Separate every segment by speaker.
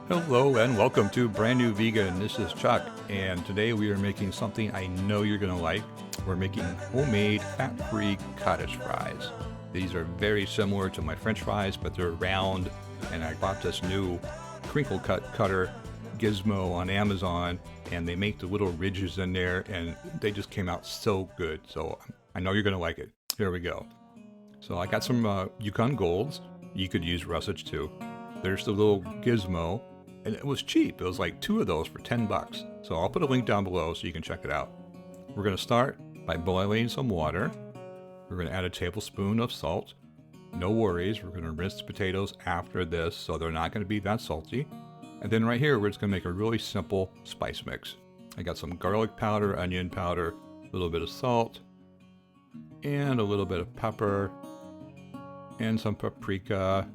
Speaker 1: Hello and welcome to Brand New Vegan. This is Chuck, and today we are making something I know you're going to like. We're making homemade fat-free cottage fries. These are very similar to my French fries, but they're round, and I bought this new crinkle cutter gizmo on Amazon, and they make the little ridges in there, and they just came out so good. So I know you're going to like it. Here we go. So I got some Yukon Golds. You could use Russage too. There's the little gizmo. And it was cheap. It was like 2 of those for $10. So I'll put a link down below so you can check it out. We're going to start by boiling some water. We're going to add a tablespoon of salt. No worries, we're going to rinse the potatoes after this so they're not going to be that salty. And then right here, we're just going to make a really simple spice mix. I got some garlic powder, onion powder, a little bit of salt, and a little bit of pepper, and some paprika.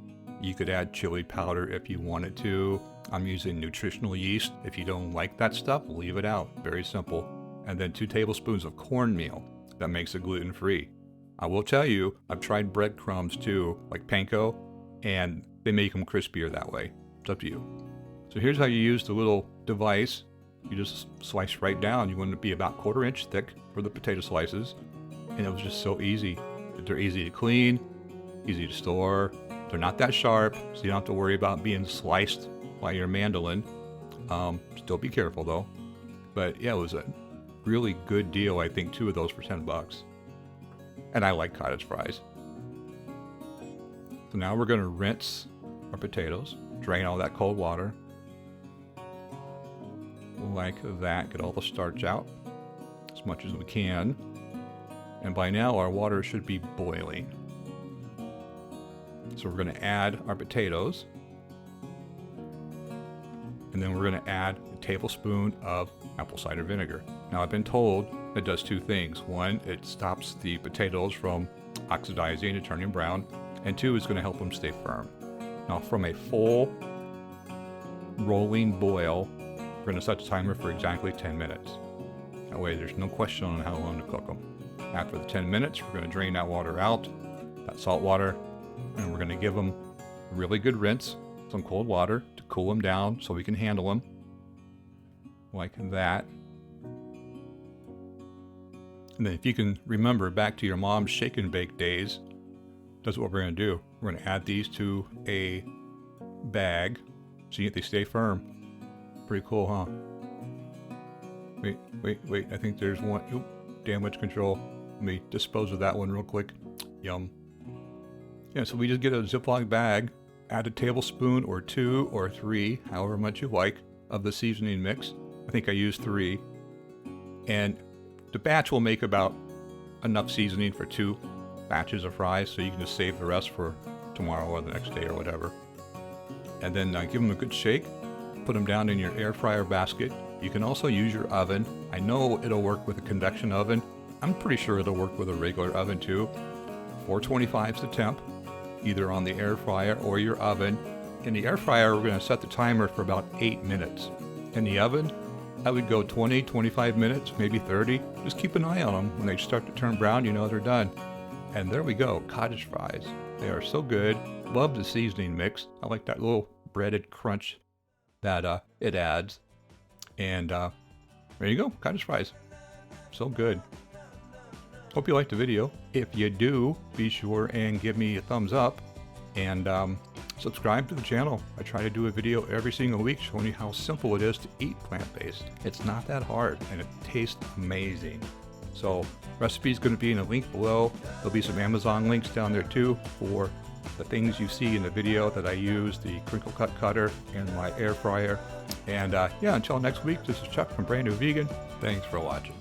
Speaker 1: You could add chili powder if you wanted to. I'm using nutritional yeast. If you don't like that stuff, leave it out. Very simple. And then 2 tablespoons of cornmeal. That makes it gluten-free. I will tell you, I've tried breadcrumbs too, like panko, and they make them crispier that way. It's up to you. So here's how you use the little device. You just slice right down. You want it to be about 1/4 inch thick for the potato slices. And it was just so easy. They're easy to clean, easy to store. They're not that sharp, so you don't have to worry about being sliced by your mandolin. Still be careful though. But yeah, it was a really good deal. I think 2 of those for $10. And I like cottage fries. So now we're going to rinse our potatoes, drain all that cold water. Like that, get all the starch out as much as we can. And by now our water should be boiling. So we're going to add our potatoes. And then we're going to add a tablespoon of apple cider vinegar. Now I've been told it does 2 things. 1, it stops the potatoes from oxidizing and turning brown. And 2, it's going to help them stay firm. Now from a full rolling boil, we're going to set the timer for exactly 10 minutes. That way there's no question on how long to cook them. After the 10 minutes, we're going to drain that water out, that salt water, and we're going to give them a really good rinse, some cold water to cool them down so we can handle them like that. And then if you can remember back to your mom's shake and bake days, that's what we're going to do. We're going to add these to a bag so they stay firm. Pretty cool, huh? Wait, I think there's one. Oop, damage control. Let me dispose of that one real quick. Yum. Yeah, so we just get a Ziploc bag, add a tablespoon or 2 or 3, however much you like, of the seasoning mix. I think I used 3. And the batch will make about enough seasoning for 2 batches of fries, so you can just save the rest for tomorrow or the next day or whatever. And then give them a good shake, put them down in your air fryer basket. You can also use your oven. I know it'll work with a convection oven. I'm pretty sure it'll work with a regular oven too. 425 is the temp, either on the air fryer or your oven. In the air fryer, we're going to set the timer for about 8 minutes. In the oven, I would go 20, 25 minutes, maybe 30. Just keep an eye on them. When they start to turn brown, you know they're done. And there we go, cottage fries. They are so good. Love the seasoning mix. I like that little breaded crunch that it adds. And there you go, cottage fries. So good. Hope you liked the video. If you do, be sure and give me a thumbs up and subscribe to the channel. I try to do a video every single week showing you how simple it is to eat plant-based. It's not that hard and it tastes amazing. So recipe is going to be in a link below. There'll be some Amazon links down there too for the things you see in the video that I use, the crinkle cut cutter and my air fryer. And yeah, until next week, this is Chuck from Brand New Vegan. Thanks for watching.